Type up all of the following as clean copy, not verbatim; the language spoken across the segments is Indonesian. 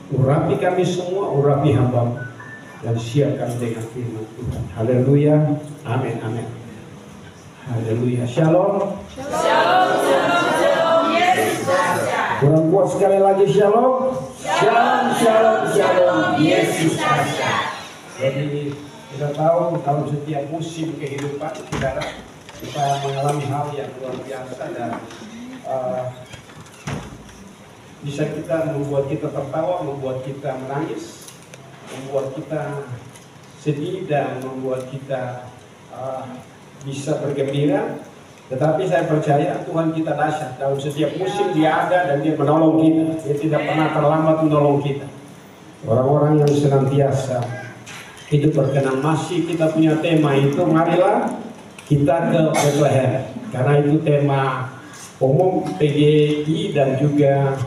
Urapi kami semua, urapi hamba dan siapkan dengan firman Tuhan. Haleluya, amin, amin. Haleluya, shalom. Shalom, shalom, shalom. Yesus Raja. Kurang kuat sekali lagi, shalom. Shalom, shalom, shalom. Yesus Raja. Jadi kita tahu dalam setiap musim kehidupan saudara, kita mengalami hal yang luar biasa dan bisa membuat kita tertawa, membuat kita menangis, membuat kita sedih dan membuat kita bisa bergembira. Tetapi saya percaya Tuhan kita dahsyat. Dalam setiap musim Dia ada dan Dia menolong kita. Dia tidak pernah terlambat menolong kita. Orang-orang yang senantiasa hidup berkenan. Masih kita punya tema itu, marilah kita ke Bethlehem. Karena itu tema umum PGI dan juga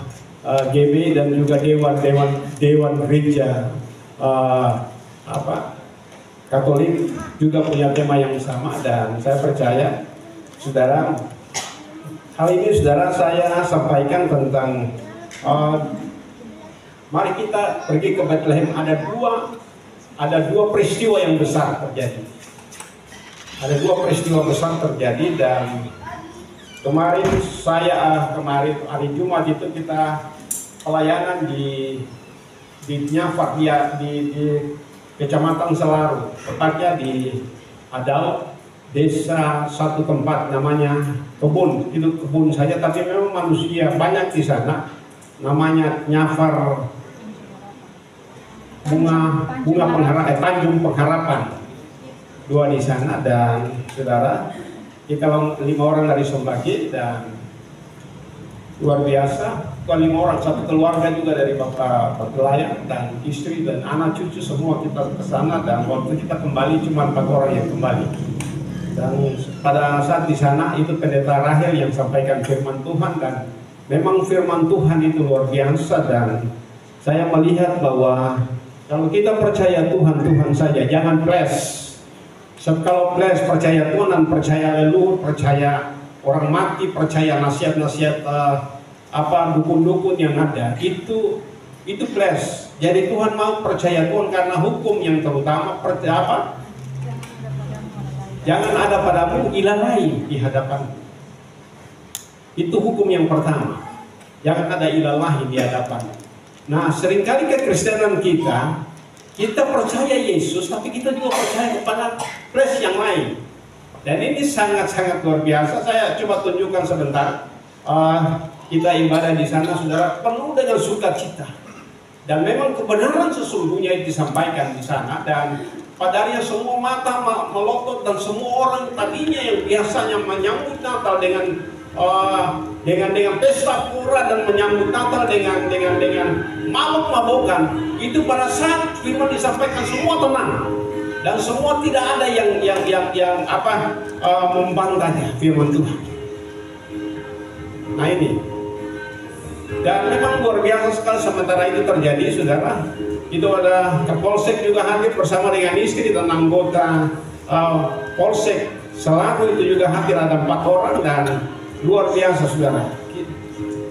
GB dan juga dewan gereja Katolik juga punya tema yang sama. Dan saya percaya saudara, hal ini saudara saya sampaikan tentang mari kita pergi ke Bethlehem. Ada dua peristiwa yang besar terjadi. Ada dua peristiwa besar terjadi dan kemarin hari Jumat itu kita pelayanan di Nyafak di Kecamatan Selaru, tepatnya di Adal, desa satu tempat namanya kebun. Itu kebun saja, tapi memang manusia banyak di sana. Namanya Nyafar bunga pengharapan, Tanjung Pengharapan. Dua di sana dan saudara, kita 5 orang dari Sombagi dan luar biasa. Bukan 5 orang, satu keluarga juga dari Bapak Pelayan dan istri dan anak cucu semua kita ke sana. Dan waktu kita kembali cuma 4 orang yang kembali. Dan pada saat di sana itu pendeta Rahel yang sampaikan firman Tuhan dan memang firman Tuhan itu luar biasa. Dan saya melihat bahwa kalau kita percaya Tuhan, Tuhan saja, jangan flash. Kalau flash percaya Tuhan dan percaya leluhur, percaya orang mati, percaya nasihat-nasihat dukun-dukun yang ada, itu flash. Jadi Tuhan mau percaya Tuhan karena hukum yang terutama jangan ada padamu ilah lain di hadapan. Itu hukum yang pertama. Jangan ada ilah lain di hadapan. Nah, seringkali kekristenan kita percaya Yesus, tapi kita juga percaya kepada flash yang lain. Dan ini sangat-sangat luar biasa. Saya coba tunjukkan sebentar. Kita ibadah di sana, saudara, penuh dengan sukacita. Dan memang kebenaran sesungguhnya disampaikan di sana. Dan padanya semua mata melotot dan semua orang tadinya yang biasanya menyambut Natal dengan pesta pura dan menyambut Natal dengan mabuk-mabukan, itu pada saat firman disampaikan semua tenang dan semua tidak ada yang membantahnya firman Tuhan. Nah ini, dan memang luar biasa sekali sementara itu terjadi, saudara. Itu ada Kapolsek juga hadir bersama dengan istri dan anggota Polsek Selaru itu juga hadir, ada 4 orang dan luar biasa, saudara.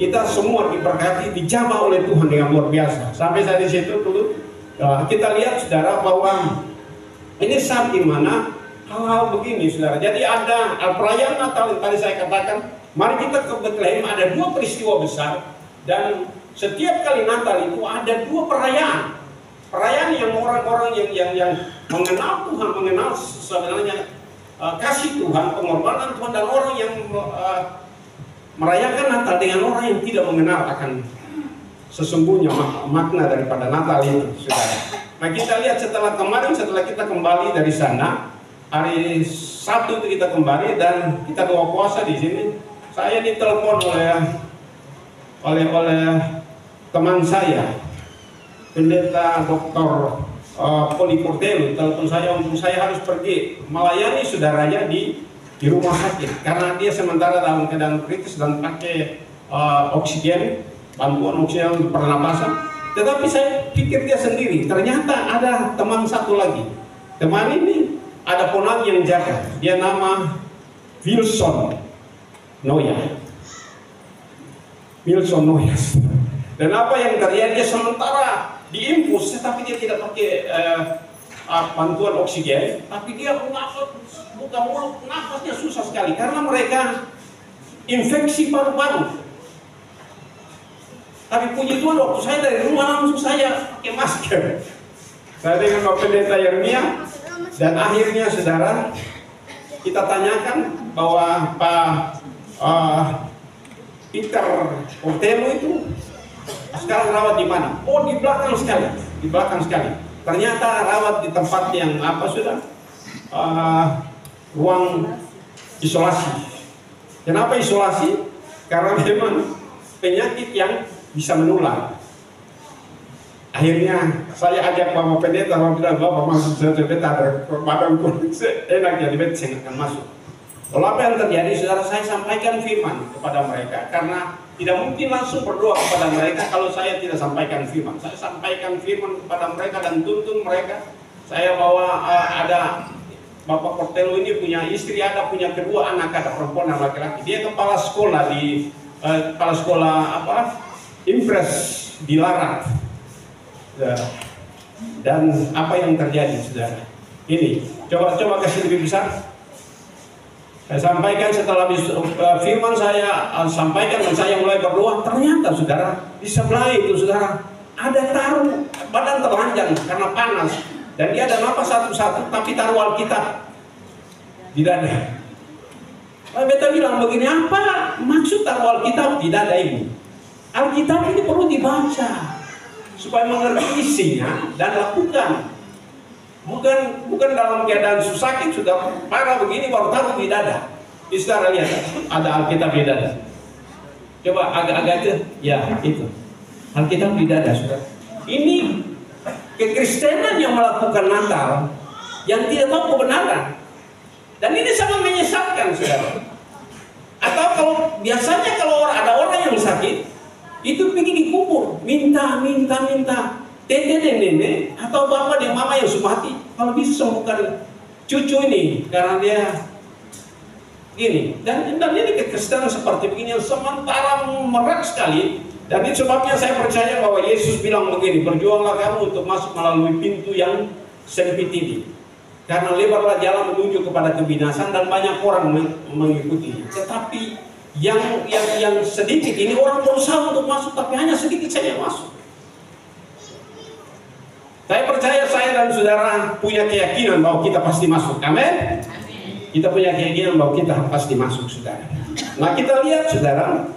Kita semua diberkati, dijamah oleh Tuhan dengan luar biasa. Sampai saat di situ dulu kita lihat, saudara, bahwa ini saat dimana hal-hal begini, saudara. Jadi ada perayaan Natal yang tadi saya katakan. Mari kita ke Bethlehem, ada 2 peristiwa besar dan setiap kali Natal itu ada 2 perayaan. Perayaan yang orang-orang yang mengenal Tuhan, mengenal sebenarnya kasih Tuhan, pengorbanan Tuhan, dan orang yang merayakan Natal dengan orang yang tidak mengenal akan sesungguhnya makna daripada Natal itu, saudara. Nah, kita lihat setelah kita kembali dari sana, hari Sabtu itu kita kembali dan kita doa puasa di sini. Saya ditelepon oleh teman saya, pendeta Dr. Poli Portelo, telepon saya untuk saya harus pergi melayani saudaranya di rumah sakit karena dia sementara dalam keadaan kritis dan pakai oksigen, bantuan oksigen untuk pernapasan. Tetapi saya pikir dia sendiri, ternyata ada teman satu lagi. Teman ini ada ponak yang jaga, dia nama Wilson Noyes. Dan apa yang terjadi, sementara diinfus, tapi dia tidak pakai bantuan oksigen, tapi dia buka mulut, nafasnya susah sekali karena mereka infeksi paru-paru. Tapi puji Tuhan, waktu saya dari rumah langsung saya pakai masker. Saya dengan Bapak Pendeta Yeremia, dan akhirnya saudara, kita tanyakan bahwa Pak Peter Ortelo itu sekarang rawat di mana? Oh, di belakang sekali, di belakang sekali. Ternyata rawat di tempat yang ruang isolasi. Kenapa isolasi? Karena memang penyakit yang bisa menular. Akhirnya saya ajak Bapak Pendeta, Bapak masuk saja, ada badanku enak jadi saya akan masuk. Lalu apa yang terjadi, saudara, saya sampaikan firman kepada mereka karena tidak mungkin langsung berdoa kepada mereka kalau saya tidak sampaikan firman. Saya sampaikan firman kepada mereka dan tuntun mereka. Saya bawa ada Bapak Portelo ini punya istri, punya kedua anak, ada perempuan dan laki-laki. Dia kepala sekolah di Impres di Larat. Dan apa yang terjadi, saudara? Ini coba kasih lebih besar. Saya sampaikan setelah firman saya sampaikan dan saya mulai berdoa, ternyata saudara di sebelah itu saudara ada taruh badan telanjang karena panas dan dia ada napas satu-satu tapi taruh Alkitab di dada. Beta bilang begini, apa maksud taruh Alkitab di dada ini? Alkitab ini perlu dibaca supaya mengerti isinya dan lakukan. Bukan dalam keadaan sakit sudah parah begini baru taruh di dada. Saudara lihat, ada Alkitab di dada. Coba agak-agak itu, ya itu Alkitab di dada, saudara. Ini kekristenan yang melakukan Natal yang tidak tahu kebenaran. Dan ini sangat menyesatkan, saudara. Atau kalau biasanya kalau ada orang yang sakit, itu pergi dikubur, minta. Tete dan nenek atau bapak dan mama yang sudah mati, kalau bisa sembuhkan cucu ini karena dia gini. Dan ini kekristenan seperti begini yang sementara merat sekali. Dan itu sebabnya saya percaya bahwa Yesus bilang begini, berjuanglah kamu untuk masuk melalui pintu yang sempit ini. Karena lebarlah jalan menuju kepada kebinasan dan banyak orang mengikuti. Tetapi yang sedikit ini orang berusaha untuk masuk, tapi hanya sedikit saja masuk. Saya percaya saya dan saudara punya keyakinan bahwa kita pasti masuk. Amin. Kita punya keyakinan bahwa kita pasti masuk, saudara. Nah, kita lihat, saudara.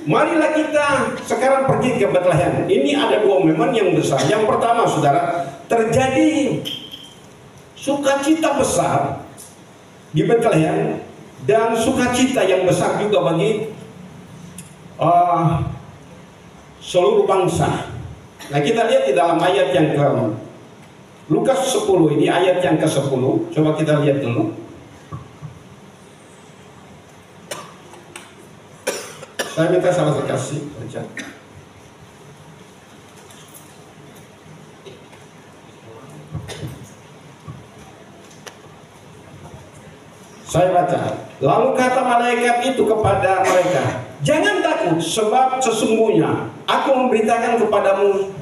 Marilah kita sekarang pergi ke Bethlehem. Ini ada dua momen yang besar. Yang pertama, saudara, terjadi sukacita besar di Bethlehem dan sukacita yang besar juga bagi seluruh bangsa. Nah, kita lihat di dalam ayat yang ke Lukas 10 ini, ayat yang ke-10. Coba kita lihat dulu. Saya minta salah kasih baca. Saya baca. Lalu kata malaikat itu kepada mereka, jangan takut, sebab sesungguhnya aku memberitakan kepadamu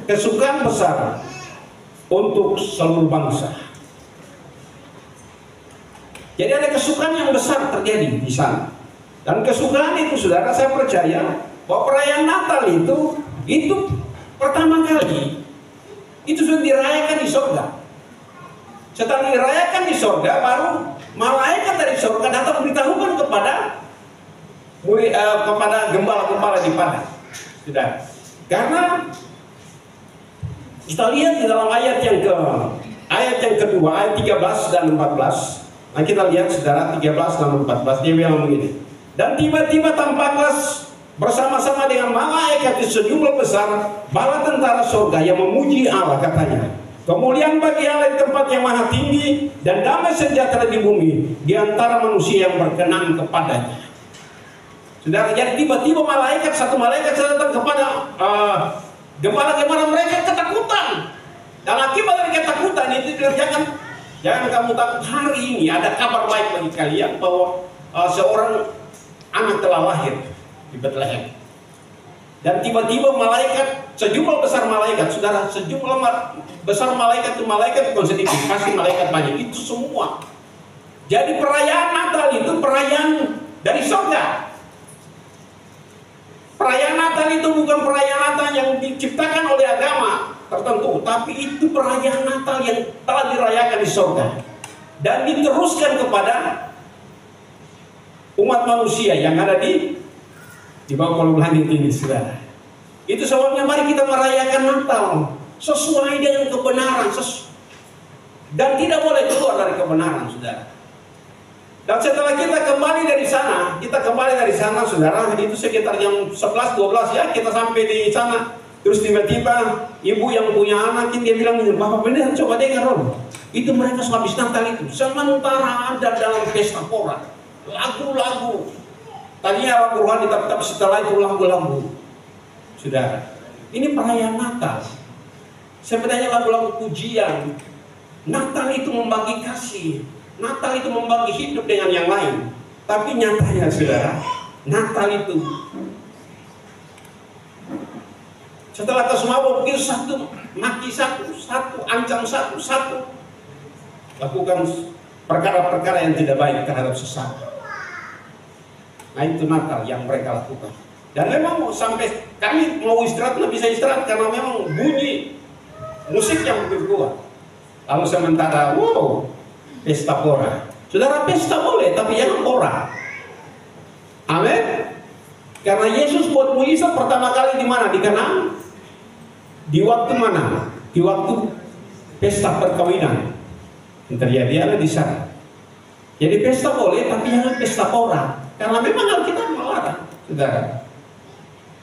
kesukaan besar untuk seluruh bangsa. Jadi ada kesukaan yang besar terjadi di sana. Dan kesukaan itu, saudara, saya percaya bahwa perayaan Natal itu pertama kali itu sudah dirayakan di surga. Setelah dirayakan di surga, baru malaikat dari surga datang memberitahukan kepada gembala-gembala di padang. Sudah. Karena kita lihat di dalam ayat yang kedua, ayat 13 dan 14. Nah, kita lihat, saudara, 13 dan 14, dia bilang begini. Dan tiba-tiba tampaklah bersama-sama dengan malaikat sejumlah besar bala tentara surga yang memuji Allah, katanya, kemuliaan bagi Allah di tempat yang maha tinggi dan damai sejahtera di bumi di antara manusia yang berkenan kepadanya. Saudara, jadi tiba-tiba satu malaikat datang kepada gembala-gembala mereka ketakutan. Dan akibat dari ketakutan itu, jangan kamu takut, hari ini ada kabar baik bagi kalian bahwa seorang anak telah lahir di Bethlehem. Dan tiba-tiba malaikat, sejumlah besar malaikat, saudara, sejumlah besar malaikat itu malaikat bukan sedikit, pasti malaikat banyak, itu semua. Jadi perayaan Natal itu perayaan dari surga. Perayaan Natal itu bukan perayaan Natal yang diciptakan oleh agama tertentu, tapi itu perayaan Natal yang telah dirayakan di surga dan diteruskan kepada umat manusia yang ada di bawah kolong langit ini, saudara. Itu sebabnya mari kita merayakan Natal sesuai dengan kebenaran dan tidak boleh keluar dari kebenaran, saudara. Dan setelah kita kembali dari sana, saudara, itu sekitar jam 11-12 ya, kita sampai di sana. Terus tiba-tiba ibu yang punya anak ini dia bilang, "Bapak benar, coba dengar dong. Itu mereka habis Natal itu sementara ada dalam pesta pora, lagu-lagu. Tadinya lagu rohani, tapi setelah itu lagu-lagu. Saudara, ini perayaan Natal. Sebenarnya lagu-lagu pujian. Natal itu membagi kasih. Natal itu membagi hidup dengan yang lain. Tapi nyatanya, saudara, Natal itu setelah kesemua begitu satu, maki satu, ancam satu, lakukan perkara-perkara yang tidak baik terhadap sesama. Nah, itu Natal yang mereka lakukan. Dan memang sampai kami mau istirahat, nggak bisa istirahat karena memang bunyi musik yang begitu kuat. Lalu sementara, pesta pora. Saudara, pesta boleh, tapi jangan pora. Amin. Karena Yesus buat mujizat pertama kali di mana? Di Kanaan. Di waktu mana? Di waktu pesta perkawinan. Yang terjadi ada di sana. Jadi pesta boleh, tapi jangan pesta pora. Karena memang Alkitab melarang, saudara.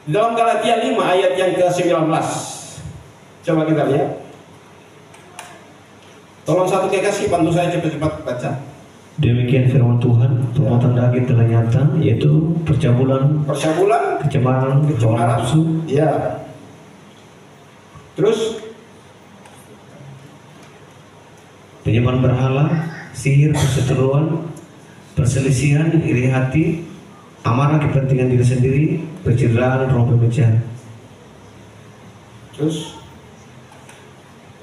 Di dalam Galatia 5 ayat yang ke-19. Coba kita lihat. Tolong satu kekasih, bantu saya cepat-cepat baca. Demikian firman Tuhan, perbuatan daging telah nyata, yaitu percabulan, kecemaran, nafsu, ya. Terus penyembahan berhala, sihir, perseteruan, perselisihan, iri hati, amarah, kepentingan diri sendiri, pencitraan, roh pemecah. Terus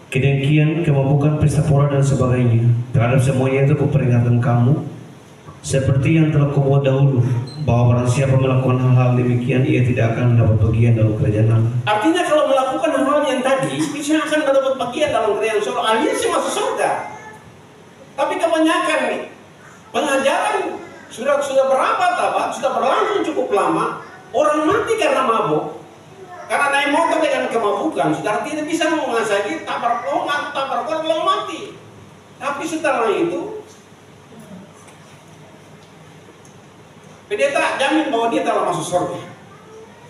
kedengkian, kemabukan, pesta pora dan sebagainya. Terhadap semuanya itu kuperingatkan kamu, seperti yang telah kubuat dahulu, bahwa barang siapa melakukan hal-hal demikian, ia tidak akan dapat bagian dalam kerajaan Allah. Artinya kalau melakukan hal-hal yang tadi, bisa akan dapat bagian dalam kerajaan surga. Alias sih masuk surga. Tapi kebanyakan nih, pengajaran sudah berabad-abad, sudah berlangsung cukup lama, orang mati karena mabuk. Karena naik motor dengan kemabukan, sudah tidak bisa menguasai, tabrak lalu mati. Tapi setelah itu, pendeta jamin bahwa dia telah masuk surga.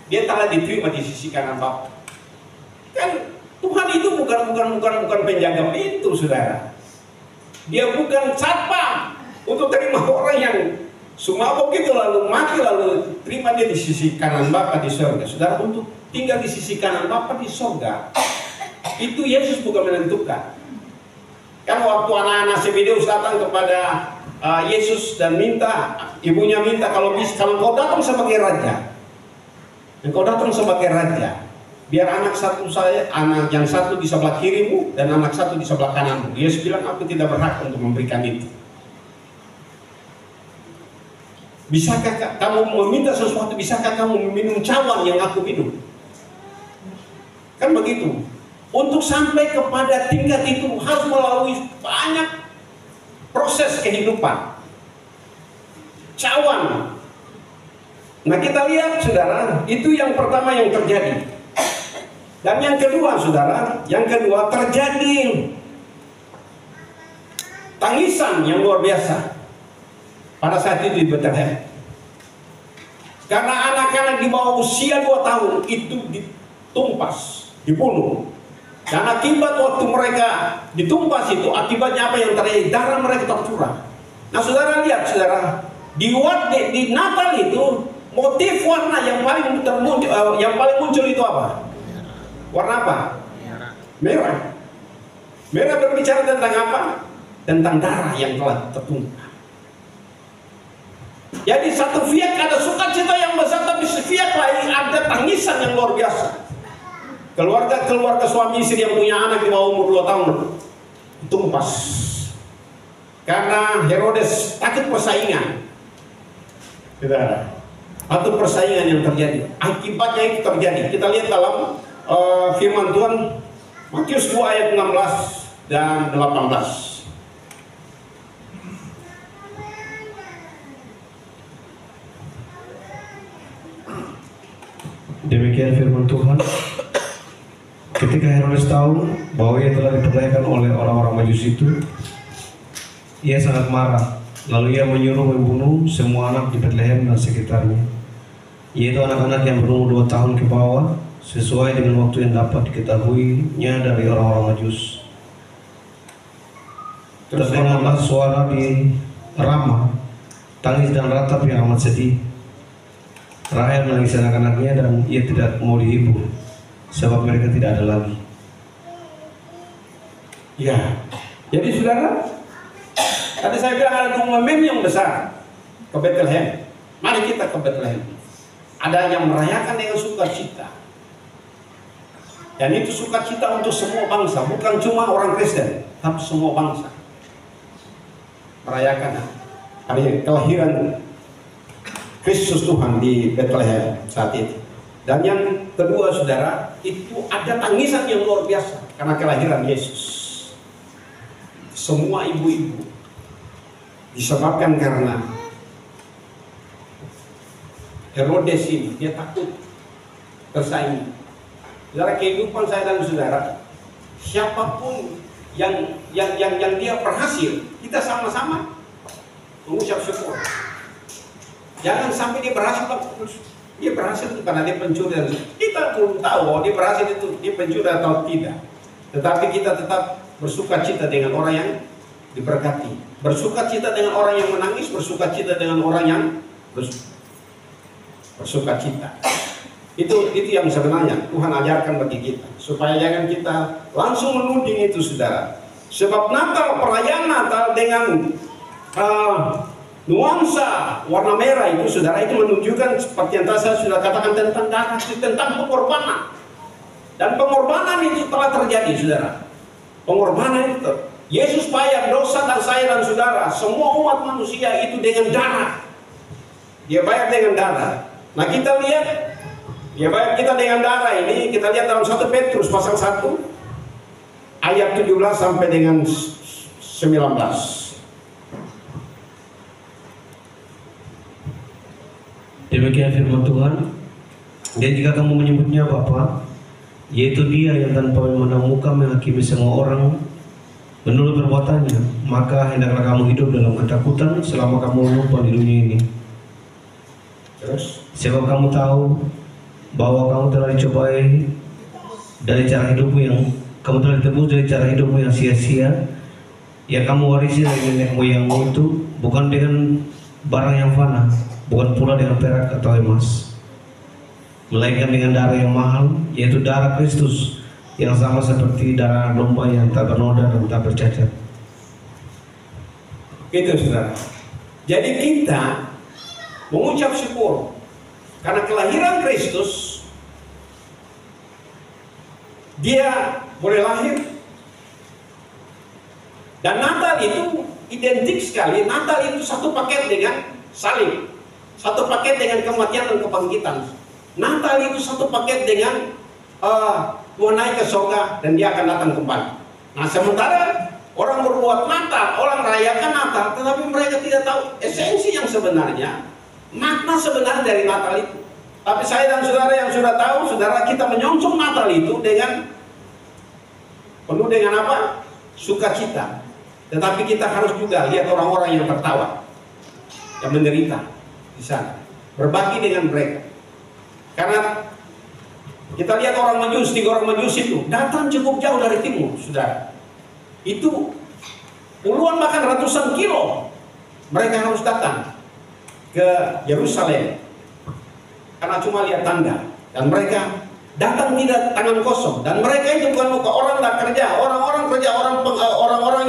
Dia telah diterima di sisi kanan Bapa. Kan Tuhan itu bukan penjaga pintu, saudara. Dia bukan satpam untuk terima orang yang sumabok itu lalu mati lalu terima dia di sisi kanan Bapa di surga. Saudara, untuk tinggal di sisi kanan Bapa di surga, itu Yesus bukan menentukan. Kan waktu anak-anak Zebedeus datang kepada Yesus dan ibunya minta kalau kau datang sebagai raja, engkau datang sebagai raja, biar anak yang satu di sebelah kirimu dan anak satu di sebelah kananmu. Yesus bilang, aku tidak berhak untuk memberikan itu. Bisakah kamu meminta sesuatu? Bisakah kamu meminum cawan yang aku minum? Kan begitu. Untuk sampai kepada tingkat itu harus melalui banyak proses kehidupan. Cawan. Nah, kita lihat, saudara, itu yang pertama yang terjadi. Dan yang kedua, saudara, terjadi tangisan yang luar biasa pada saat itu di Betlehem. Karena anak-anak di bawah usia 2 tahun itu ditumpas, dibunuh. Dan akibat waktu mereka ditumpas itu, akibatnya apa yang terjadi? Darah mereka tercurah. Nah, saudara lihat, saudara, di Natal itu motif warna yang paling muncul itu apa? Warna apa? Merah. Merah berbicara tentang apa? Tentang darah yang telah tertumpah. Jadi satu pihak ada sukacita yang besar, tapi pihak lain ada tangisan yang luar biasa. Keluarga suami istri yang punya anak di bawah umur 2 tahun tumpas karena Herodes takut persaingan. Saudara, atau persaingan yang terjadi, akibatnya itu terjadi. Kita lihat dalam firman Tuhan Matius 2 ayat 16 dan 18. Demikian firman Tuhan. Ketika Herodes tahu bahwa ia telah diperdayakan oleh orang-orang Majus itu, ia sangat marah. Lalu ia menyuruh membunuh semua anak di Bethlehem dan sekitarnya, yaitu anak-anak yang berumur 2 tahun ke bawah, sesuai dengan waktu yang dapat diketahuinya dari orang-orang Majus. Terdengarlah suara di Rama, tangis dan ratap yang amat sedih. Rahel menangis anak-anaknya dan ia tidak mau dihibur, sebab mereka tidak ada lagi. Ya, jadi saudara, tadi saya bilang ada momen yang besar ke Bethlehem. Mari kita ke Bethlehem. Ada yang merayakan dengan sukacita. Dan itu sukacita untuk semua bangsa, bukan cuma orang Kristen, tapi semua bangsa. Merayakan hari kelahiran Kristus Tuhan di Bethlehem saat itu. Dan yang kedua saudara, itu ada tangisan yang luar biasa karena kelahiran Yesus. Semua ibu-ibu disebabkan karena Herodes ini, dia takut tersaingi. Saudara, kehidupan saya dan saudara, siapapun yang dia berhasil, kita sama-sama mengucap syukur. Jangan sampai dia berhasil itu karena dia pencuri. Kita belum tahu bahwa dia berhasil itu dia pencuri atau tidak. Tetapi kita tetap bersukacita dengan orang yang diberkati, bersukacita dengan orang yang menangis, bersukacita dengan orang yang bersukacita. Itu yang sebenarnya Tuhan ajarkan bagi kita, supaya jangan kita langsung menuding itu saudara. Sebab Natal, perayaan Natal dengan nuansa warna merah itu saudara, itu menunjukkan seperti yang tadi saya sudah katakan tentang darah, tentang pengorbanan. Dan pengorbanan itu telah terjadi saudara. Pengorbanan itu Yesus bayar dosa dan saya dan saudara, semua umat manusia itu dengan darah. Dia bayar dengan darah. Nah kita lihat, dia bayar kita dengan darah ini, kita lihat dalam 1 Petrus pasal 1 ayat 17 sampai dengan 19. Demikian firman Tuhan. Dan jika kamu menyebutnya Bapa, yaitu Dia yang tanpa memandang muka menghakimi semua orang menurut perbuatannya, maka hendaklah kamu hidup dalam ketakutan selama kamu menumpang di dunia ini. Terus, sebab kamu tahu bahwa kamu telah dicobai dari cara hidupmu yang kamu telah ditebus dari cara hidupmu yang sia-sia, yang kamu warisi dari nenek moyangmu itu, bukan dengan barang yang fana, bukan pula dengan perak atau emas, melainkan dengan darah yang mahal, yaitu darah Kristus, yang sama seperti darah domba yang tak bernoda dan tak bercacat. itu saudara. Jadi kita mengucap syukur karena kelahiran Kristus, dia boleh lahir. Dan Natal itu identik sekali. Natal itu satu paket dengan salib, satu paket dengan kematian dan kebangkitan. Natal itu satu paket dengan Tuhan naik ke surga dan dia akan datang kembali. Nah sementara orang berbuat Natal, orang merayakan Natal, tetapi mereka tidak tahu esensi yang sebenarnya, makna sebenarnya dari Natal itu. Tapi saya dan saudara yang sudah tahu, saudara, kita menyongsong Natal itu dengan penuh dengan apa? Sukacita. Tetapi kita harus juga lihat orang-orang yang tertawa, yang menderita di sana, berbagi dengan mereka. Karena kita lihat orang Majus, 3 orang Majus itu datang cukup jauh dari timur, saudara. Itu puluhan bahkan ratusan kilo mereka harus datang ke Yerusalem karena cuma lihat tanda, dan mereka datang tidak tangan kosong, dan mereka itu bukan muka orang tak kerja, orang-orang kerja, orang-orang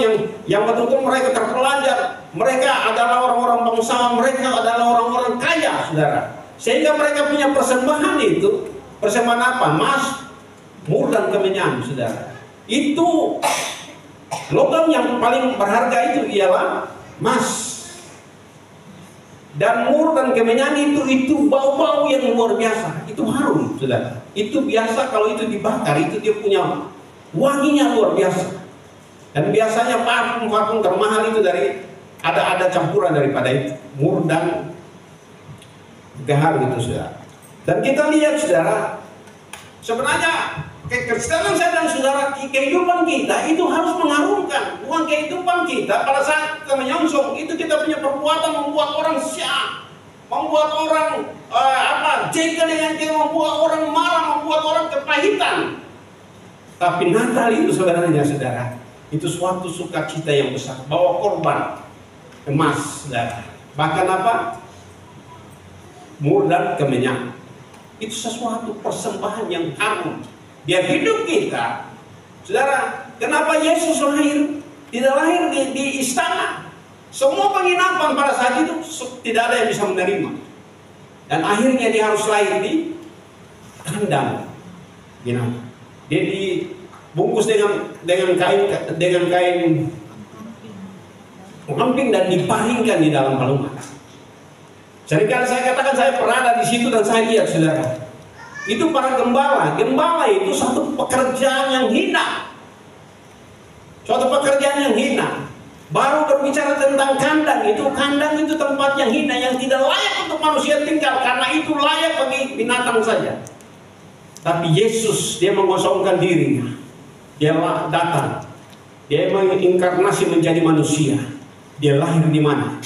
yang betul-betul mereka terpelajar, mereka adalah orang-orang pengusaha, mereka adalah orang-orang kaya, saudara. Sehingga mereka punya persembahan itu, persembahan apa? Emas, mur dan kemenyan, saudara. Itu logam yang paling berharga itu ialah emas. Dan mur dan kemenyan itu bau-bau yang luar biasa, itu harum, saudara. Itu biasa kalau itu dibakar, itu dia punya wanginya luar biasa. Dan biasanya parfum termahal itu dari ada campuran daripada itu, mur dan gahar gitu, saudara. Dan kita lihat, saudara, sebenarnya kekristenan saya dan saudara, kehidupan kita itu harus mengharumkan, bukan kehidupan kita pada saat kita menyongsong itu kita punya perbuatan membuat orang syah, membuat orang jengkel dengan kita, membuat orang marah, membuat orang kepahitan. Tapi Natal itu sebenarnya, saudara, itu suatu sukacita yang besar, bawa korban emas, saudara. Bahkan apa? Mur dan kemenyan. Itu sesuatu persembahan yang harum. Biar hidup kita, saudara. Kenapa Yesus lahir? Tidak lahir di istana. Semua penginapan pada saat itu tidak ada yang bisa menerima. Dan akhirnya dia harus lahir di kandang binatang. Dia dibungkus dengan kain pengamping dan diparingkan di dalam palungan. Seringkali saya katakan saya pernah ada di situ dan saya lihat, saudara. Itu para gembala itu satu pekerjaan yang hina. Suatu pekerjaan yang hina. Baru berbicara tentang kandang itu tempat yang hina, yang tidak layak untuk manusia tinggal, karena itu layak bagi binatang saja. Tapi Yesus, dia mengosongkan dirinya. Dia datang. Dia menginkarnasi menjadi manusia. Dia lahir di mana?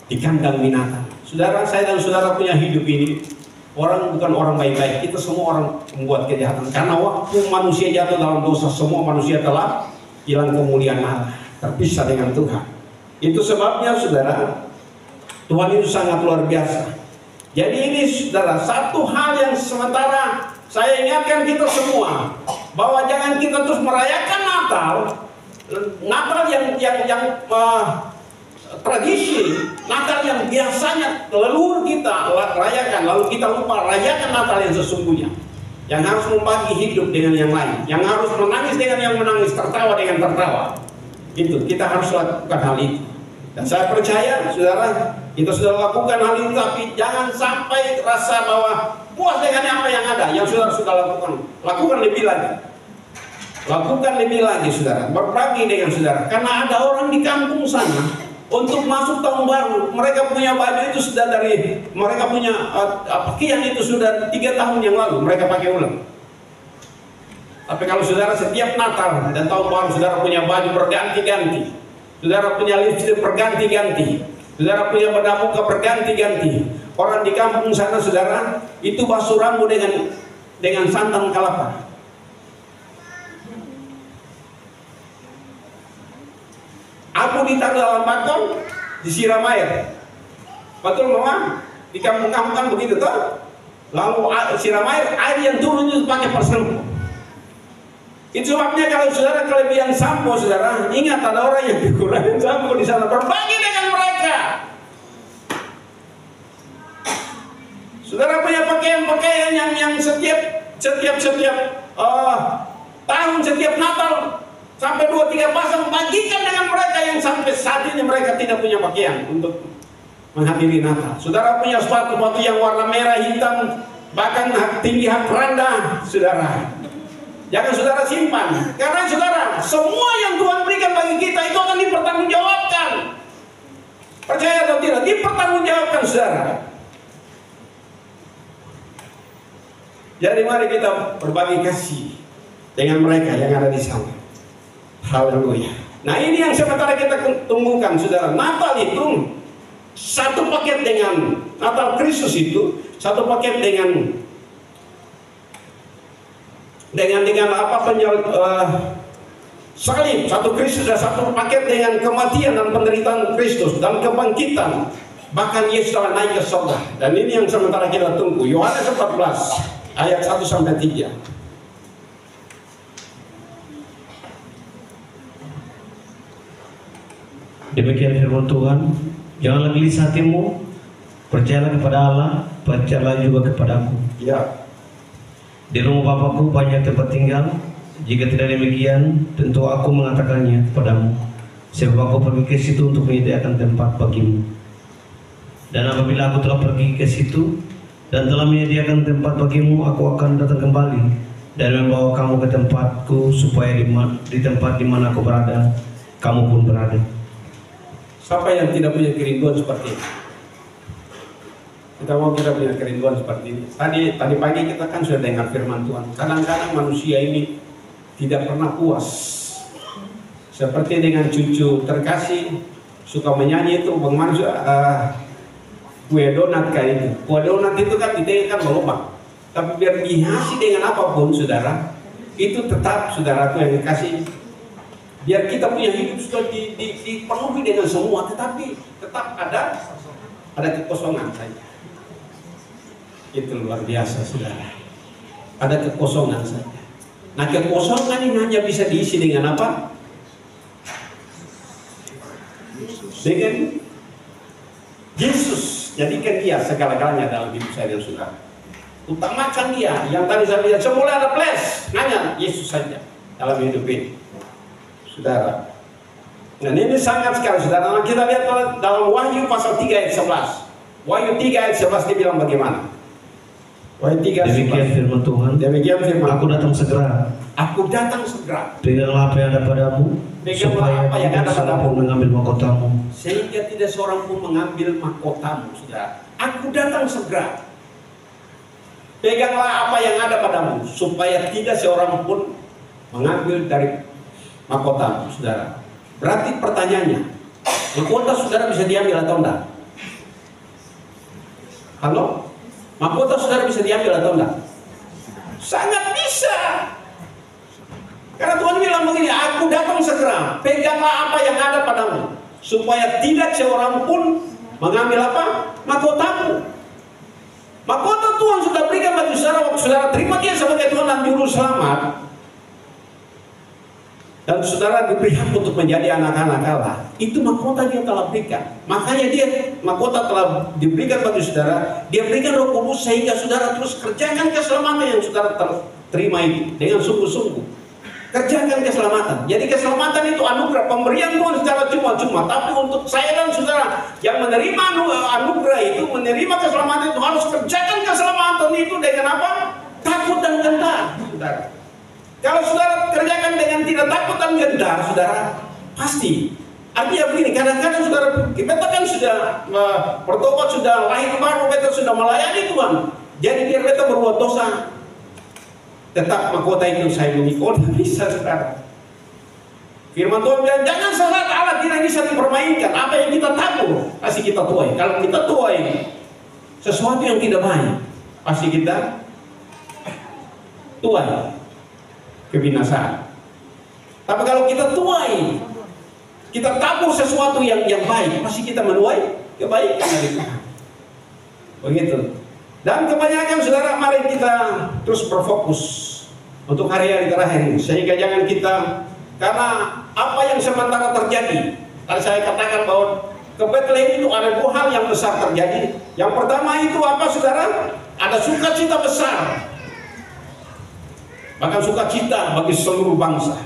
Di kandang binatang. Saudara, saya dan saudara punya hidup ini, orang bukan orang baik-baik, kita semua orang membuat kejahatan. Karena waktu manusia jatuh dalam dosa, semua manusia telah hilang kemuliaan Allah, terpisah dengan Tuhan. Itu sebabnya, saudara, Tuhan itu sangat luar biasa. Jadi ini, saudara, satu hal yang sementara saya ingatkan kita semua, bahwa jangan kita terus merayakan Natal yang tradisi, Natal yang biasanya leluhur kita rayakan, lalu kita lupa rayakan Natal yang sesungguhnya, yang harus membagi hidup dengan yang lain, yang harus menangis dengan yang menangis, tertawa dengan tertawa. Itu kita harus lakukan hal itu. Dan saya percaya, saudara, kita sudah lakukan hal itu, tapi jangan sampai rasa bahwa puas dengan apa yang ada, yang saudara sudah lakukan. Lakukan lebih lagi. Lakukan lebih lagi, saudara. Berbagi dengan saudara. Karena ada orang di kampung sana, untuk masuk tahun baru, mereka punya baju itu sudah mereka punya pakaian itu sudah 3 tahun yang lalu mereka pakai ulang. Tapi kalau saudara setiap Natal dan tahun baru saudara punya baju berganti-ganti, saudara punya lipstick berganti-ganti, saudara punya benda muka berganti-ganti. Orang di kampung sana, saudara, itu basuh rambut dengan santan kelapa. Abu ditaruh dalam bakul, disiram air. Betul, Mama? Di kampung-kampung kan begitu toh? Lalu siram air yang turun itu pakai persembahan. Itu sebabnya kalau saudara kelebihan sampo, saudara, ingat ada orang yang kekurangan sampo di sana, berbagi dengan mereka. Saudara punya pakaian-pakaian yang setiap tahun, setiap Natal sampai 2-3 pasang, bagikan dengan mereka yang sampai saat ini mereka tidak punya pakaian untuk menghadiri Natal. Saudara punya sepatu yang warna merah, hitam, bahkan tinggi hak rendah, saudara. Jangan saudara simpan, karena saudara, semua yang Tuhan berikan bagi kita itu akan dipertanggungjawabkan. Percaya atau tidak? Dipertanggungjawabkan, saudara. Jadi mari kita berbagi kasih dengan mereka yang ada di sana. Haleluya. Nah, ini yang sementara kita tunggukan, saudara. Natal itu satu paket dengan Natal Kristus itu satu paket dengan salib, satu Kristus, dan satu paket dengan kematian dan penderitaan Kristus dan kebangkitan. Bahkan Yesus telah naik ke surga. Dan ini yang sementara kita tunggu. Yohanes 14 ayat 1 sampai 3. Demikian firman Tuhan, janganlah gelisah hatimu, percayalah kepada Allah, percayalah juga kepadaku. Ya, Di rumah Bapakku banyak tempat tinggal, jika tidak demikian, tentu aku mengatakannya kepadamu. Sebab aku pergi ke situ untuk menyediakan tempat bagimu. Dan apabila aku telah pergi ke situ dan telah menyediakan tempat bagimu, aku akan datang kembali dan membawa kamu ke tempatku, supaya di tempat di mana aku berada, kamu pun berada. siapa yang tidak punya kerinduan seperti ini? Kita mau kita punya kerinduan seperti ini. Tadi pagi kita kan sudah dengar firman Tuhan. Kadang-kadang manusia ini tidak pernah puas. Seperti dengan cucu terkasih, suka menyanyi itu, bagaimana kue donat kayak itu. Kue donat itu kan kan berlubang. Tapi biar dihiasi dengan apapun, saudara, itu tetap saudara yang dikasih. Biar kita punya hidup sudah dipenuhi dengan semua, tetapi tetap ada kekosongan saja. Itu luar biasa, saudara. Ada kekosongan saja. Nah, kekosongan ini hanya bisa diisi dengan apa? Dengan Yesus. Jadikan dia segala-galanya dalam hidup saya dan saudara. Utamakan dia. Yang tadi saya bilang, semula ada plus, hanya Yesus saja dalam hidup ini, saudara. Dan ini sangat sekali, saudara. Nah, kita lihat dalam Wahyu pasal 3 ayat 11. Wahyu 3 ayat 11 dia bilang bagaimana? Wahyu 3 ayat 11. Demikian firman Tuhan. Demikian firman. Aku datang segera. Aku datang segera. Peganglah apa yang ada padamu, supaya apa yang ada tidak seorang padamu, pun mengambil mahkotamu. sehingga tidak seorang pun mengambil mahkotamu, saudara. Aku datang segera. Peganglah apa yang ada padamu, supaya tidak seorang pun mengambil dari mahkotamu, saudara. Berarti pertanyaannya, mahkota saudara bisa diambil atau enggak? Halo? Mahkota saudara bisa diambil atau enggak? Sangat bisa. Karena Tuhan bilang begini, aku datang segera, peganglah apa yang ada padamu, supaya tidak seorang pun mengambil apa? Mahkotamu. Mahkota Tuhan sudah berikan bagi saudara, waktu saudara terima dia sebagai Tuhan dan Juru Selamat, dan saudara diberi hak untuk menjadi anak-anak Allah. Itu mahkota dia telah berikan. Makanya dia mahkota telah diberikan bagi saudara. Dia berikan Roh Kudus sehingga saudara terus kerjakan keselamatan yang saudara terima itu dengan sungguh-sungguh. Kerjakan keselamatan. Jadi keselamatan itu anugerah, pemberian Tuhan secara cuma-cuma. Tapi untuk saya dan saudara yang menerima anugerah itu, menerima keselamatan itu, harus kerjakan keselamatan itu dengan apa? Takut dan gentar, saudara. Kalau saudara kerjakan dengan tidak takut dan gentar, saudara, pasti. Artinya begini, kadang-kadang saudara, kita kan sudah bertobat, sudah lahir baru, kita sudah melayani Tuhan. Jadi biar kita berbuat dosa, tetap mahkota itu saya mengikut, tidak bisa, saudara. Firman Tuhan bilang, jangan salat Allah tidak bisa dipermainkan. Apa yang kita tabur, pasti kita tuai. Kalau kita tuai sesuatu yang tidak baik, pasti kita tuai kebinasaan. Tapi kalau kita tuai, kita tabur sesuatu yang baik, pasti kita menuai kebaikan dari Tuhan. Begitu. Dan kebanyakan saudara, mari kita terus berfokus untuk hari-hari terakhir ini, sehingga jangan kita, karena apa yang sementara terjadi, tadi saya katakan bahwa ke Bethlehem itu ada dua hal yang besar terjadi. Yang pertama itu apa, saudara? Ada sukacita besar, bahkan sukacita bagi seluruh bangsa.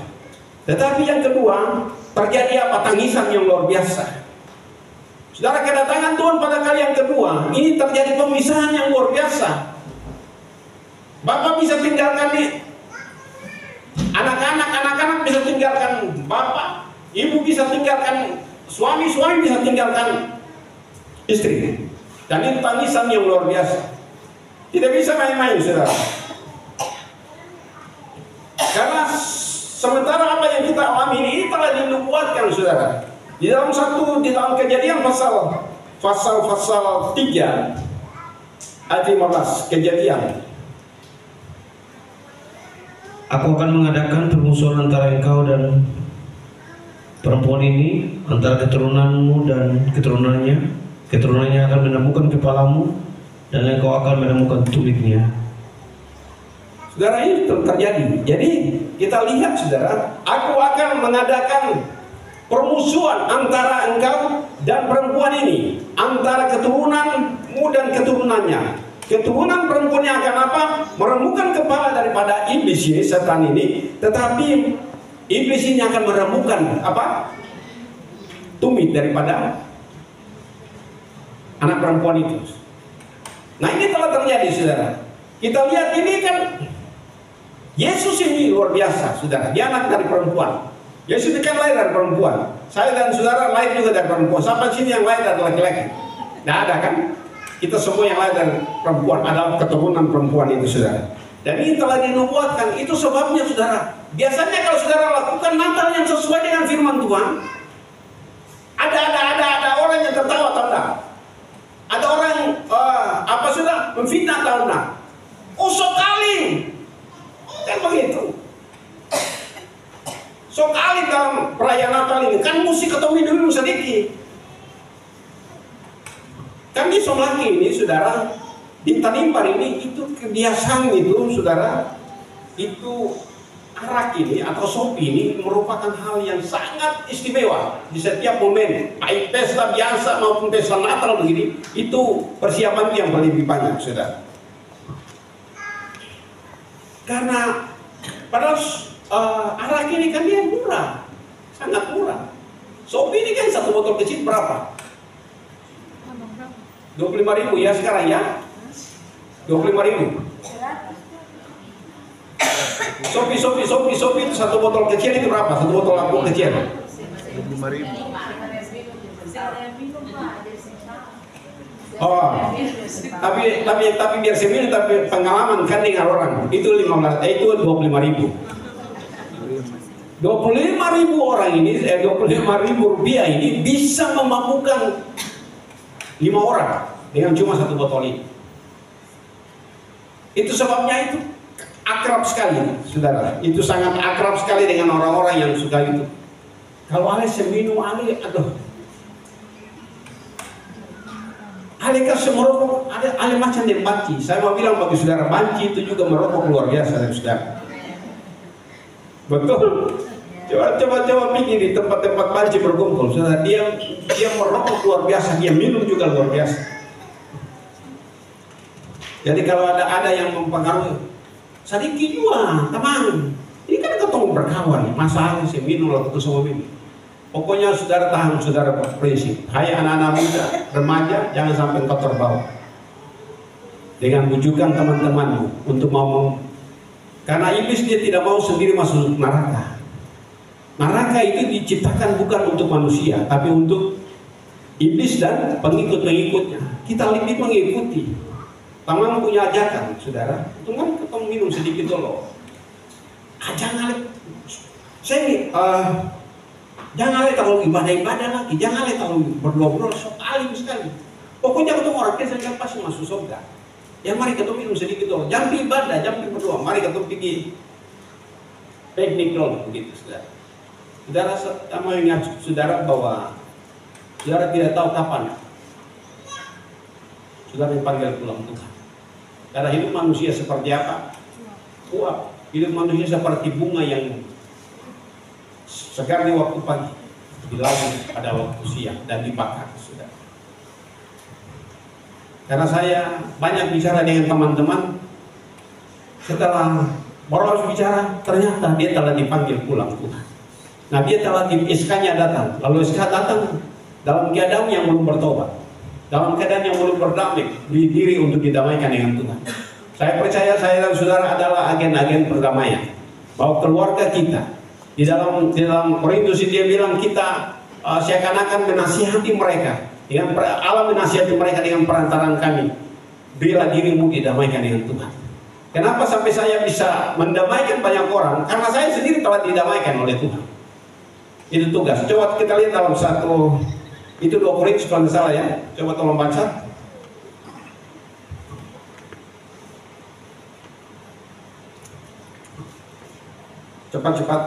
Tetapi yang kedua, terjadi apa? Tangisan yang luar biasa. Saudara, kedatangan Tuhan pada kali yang kedua, ini terjadi pemisahan yang luar biasa. Bapak bisa tinggalkan anak-anak bisa tinggalkan bapak, ibu bisa tinggalkan suami bisa tinggalkan istri. Dan ini tangisan yang luar biasa. Tidak bisa main-main, saudara. Karena sementara apa yang kita alami ini telah dinubuatkan, saudara. Di dalam Kejadian pasal 3 ayat 15, Kejadian. Aku akan mengadakan permusuhan antara engkau dan perempuan ini, antara keturunanmu dan keturunannya. Keturunannya akan menemukan kepalamu, dan engkau akan menemukan tulitnya. Saudara, ini terjadi. Jadi kita lihat saudara, aku akan mengadakan permusuhan antara engkau dan perempuan ini, antara keturunanmu dan keturunannya. Keturunan perempuannya akan apa? Meremukkan kepala daripada iblis ini, setan ini. Tetapi iblis ini akan meremukkan apa? Tumit daripada anak perempuan itu. Nah, ini telah terjadi saudara. Kita lihat ini kan Yesus ini luar biasa saudara. Dia anak dari perempuan. Yesus itu kan lahir dari perempuan. Saya dan saudara lahir juga dari perempuan. Sampai sini yang lahir dari laki-laki. Tidak ada kan? Kita semua yang lahir dari perempuan adalah keturunan perempuan itu saudara. Dan ini telah dinubuatkan. Itu sebabnya saudara. Biasanya kalau saudara lakukan Natal yang sesuai dengan firman Tuhan, ada orang yang tertawa atau enggak? Ada orang apa sudah memfitnah atau enggak? Oh, sekali kan begitu. Sekali dalam perayaan Natal ini kan mesti ketemu dulu sedikit. Kan di Somlaki ini saudara, di Tanimpar ini itu kebiasaan itu saudara, itu arak ini atau sopi ini merupakan hal yang sangat istimewa di setiap momen, baik pesta biasa maupun pesta Natal begini, itu persiapan yang lebih banyak saudara. Karena padahal arak ini kan dia murah, sangat murah. Sopi ini kan satu botol kecil berapa? 25.000 ya sekarang ya? 25.000. Sopi itu satu botol kecil itu berapa? Satu botol lampu kecil. 25.000. Oh, tapi biar seminum, tapi pengalaman kan dengan orang itu 25.000. 25.000 orang ini, 25.000 rupiah ini bisa memampukan 5 orang dengan cuma satu botol ini. Itu sebabnya itu akrab sekali, saudara. Itu sangat akrab sekali dengan orang-orang yang suka itu. Kalau ale seminum ale, aduh. Ale kasih merokok, ale macam dia banci. Saya mau bilang bagi saudara, banci itu juga merokok luar biasa dari saudara. Betul. Coba pikir di tempat-tempat banci berkumpul, saudara. Dia merokok luar biasa, dia minum juga luar biasa. Jadi kalau ada yang mempengaruhi, sedikit juga, teman. Ini kan ketemu berkawan, masalah sih minum lah ketemu sama minum. Pokoknya saudara tahan, saudara prinsip. Hai anak-anak muda, remaja, jangan sampai kau terbawa. Dengan bujukan teman-temanmu untuk mau, karena iblis dia tidak mau sendiri masuk neraka. Neraka itu diciptakan bukan untuk manusia, tapi untuk iblis dan pengikut-pengikutnya. Kita lebih mengikuti. Taman punya ajakan, saudara. Tunggu ketemu minum sedikit dulu. Jangan jangan terlalu ibadah lagi. Jangan terlalu berdoa sekali. Pokoknya ketemu orang kita pasti masuk surga. Ya mari ketemu minum sedikit dulu. Jangan ibadah, jangan berdoa. Mari ketemu pergi piknik dulu begitu, saudara. Saudara sama ingat saudara bahwa saudara tidak tahu kapan saudara dipanggil pulang Tuhan. Karena hidup manusia seperti apa? Wah, hidup manusia seperti bunga yang segar di waktu pagi, dilaut pada waktu siang dan dibakar, saudara. Karena saya banyak bicara dengan teman-teman, setelah baru bicara, ternyata dia telah dipanggil pulang Tuhan. Nah, dia telah SK-nya datang, lalu SK datang dalam keadaan yang belum bertobat, dalam keadaan yang belum berdamai diri untuk didamaikan dengan Tuhan. Saya percaya saya dan saudara adalah agen-agen perdamaian. Bahwa keluarga kita di dalam Korintus dia bilang kita seakan-akan menasihati mereka dengan Allah menasihati mereka dengan perantaraan kami. Berilah dirimu didamaikan dengan Tuhan. Kenapa sampai saya bisa mendamaikan banyak orang? Karena saya sendiri telah didamaikan oleh Tuhan. Itu tugas. Coba kita lihat dalam satu itu 2 Korintus kalau tidak salah ya. Coba tolong baca. Cepat.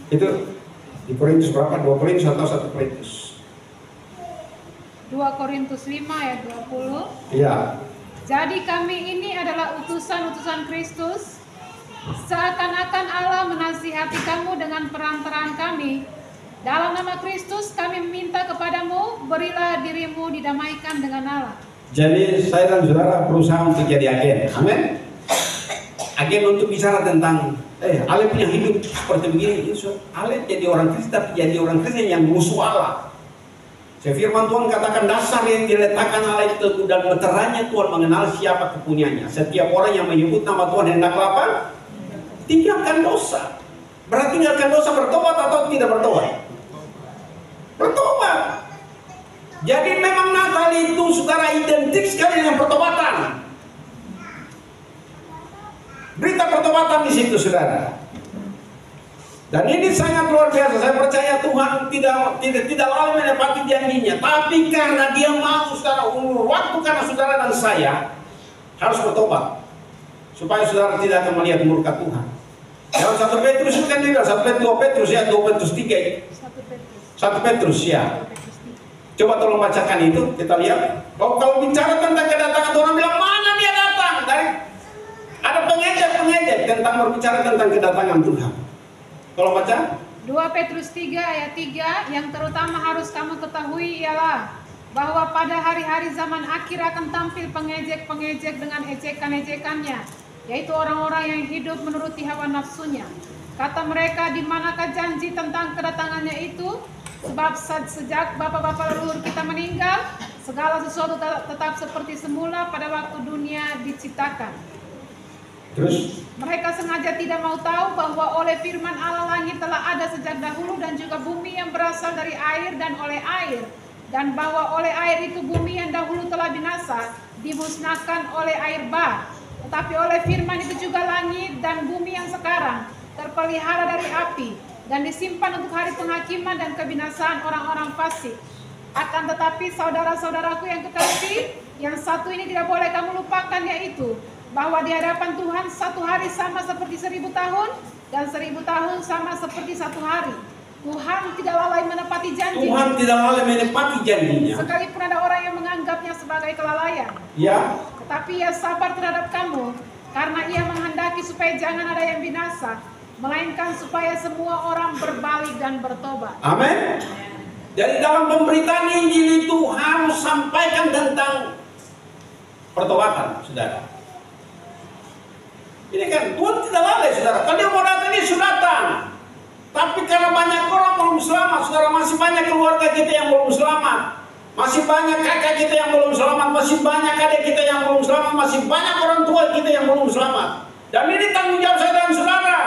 Itu Di Korintus berapa? 2 Korintus atau 1 Korintus? 2 Korintus 5 ayat 20. Iya. Jadi kami ini adalah utusan-utusan Kristus, seakan-akan Allah menasihati kamu dengan perantaraan kami. Dalam nama Kristus kami meminta kepadamu, berilah dirimu didamaikan dengan Allah. Jadi saya dan saudara berusaha untuk jadi agen. Amin. Agen untuk bicara tentang Ale punya hidup seperti begini. Ale jadi orang Kristen, tapi jadi orang Kristen yang musuh Allah. Firman Tuhan katakan dasar yang diletakkan Allah itu dan meterannya Tuhan mengenal siapa kepunyanya. Setiap orang yang menyebut nama Tuhan hendaklah apa? Tinggalkan dosa. Berarti tinggalkan dosa, bertobat atau tidak bertobat? Bertobat. Jadi memang Natal itu saudara identik sekali dengan pertobatan. Berita pertobatan di situ saudara. Dan ini sangat luar biasa. Saya percaya Tuhan tidak lalai menepati janjinya, tapi karena Dia mau saudara ulur waktu karena saudara dan saya harus bertobat supaya saudara tidak akan melihat murka Tuhan. Dalam 1 Petrus itu kan dia 1 Petrus ya, 2 Petrus 3 ya. 1 Petrus ya. Coba tolong bacakan itu, kita lihat. Kalau bicara tentang kedatangan Tuhan, bilang mana Dia datang? Ada pengejek tentang berbicara tentang kedatangan Tuhan. Kalau baca 2 Petrus 3 ayat 3, yang terutama harus kamu ketahui ialah bahwa pada hari-hari zaman akhir akan tampil pengejek-pengejek dengan ejekan-ejekannya, yaitu orang-orang yang hidup menuruti hawa nafsunya. Kata mereka, di manakah janji tentang kedatangannya itu? Sebab sejak bapak-bapak leluhur kita meninggal, segala sesuatu tetap seperti semula pada waktu dunia diciptakan. terus Mereka sengaja tidak mau tahu bahwa oleh firman Allah langit telah ada sejak dahulu dan juga bumi yang berasal dari air dan oleh air. Dan bahwa oleh air itu bumi yang dahulu telah binasa, dimusnahkan oleh air bah. Tetapi oleh firman itu juga langit dan bumi yang sekarang terpelihara dari api dan disimpan untuk hari penghakiman dan kebinasaan orang-orang fasik. Akan tetapi saudara-saudaraku yang kekasih, yang satu ini tidak boleh kamu lupakan, yaitu bahwa di hadapan Tuhan satu hari sama seperti 1000 tahun dan 1000 tahun sama seperti satu hari. Tuhan tidak lalai menepati janji. Tuhan tidak lalai menepati janjinya. Sekalipun ada orang yang menganggapnya sebagai kelalaian. Ya. Tetapi Ia sabar terhadap kamu, karena Ia menghendaki supaya jangan ada yang binasa, melainkan supaya semua orang berbalik dan bertobat. Amin. Jadi dalam pemberitaan Injil itu harus sampaikan tentang pertobatan, saudara. Ini kan Tuhan tidak lalai, saudara. Kalau Dia mau datang, Dia sudah datang. Tapi karena banyak orang belum selamat, saudara, masih banyak keluarga kita yang belum selamat. Masih banyak kakak kita yang belum selamat, masih banyak adik kita yang belum selamat, masih banyak orang tua kita yang belum selamat. Dan ini tanggung jawab saya dan saudara.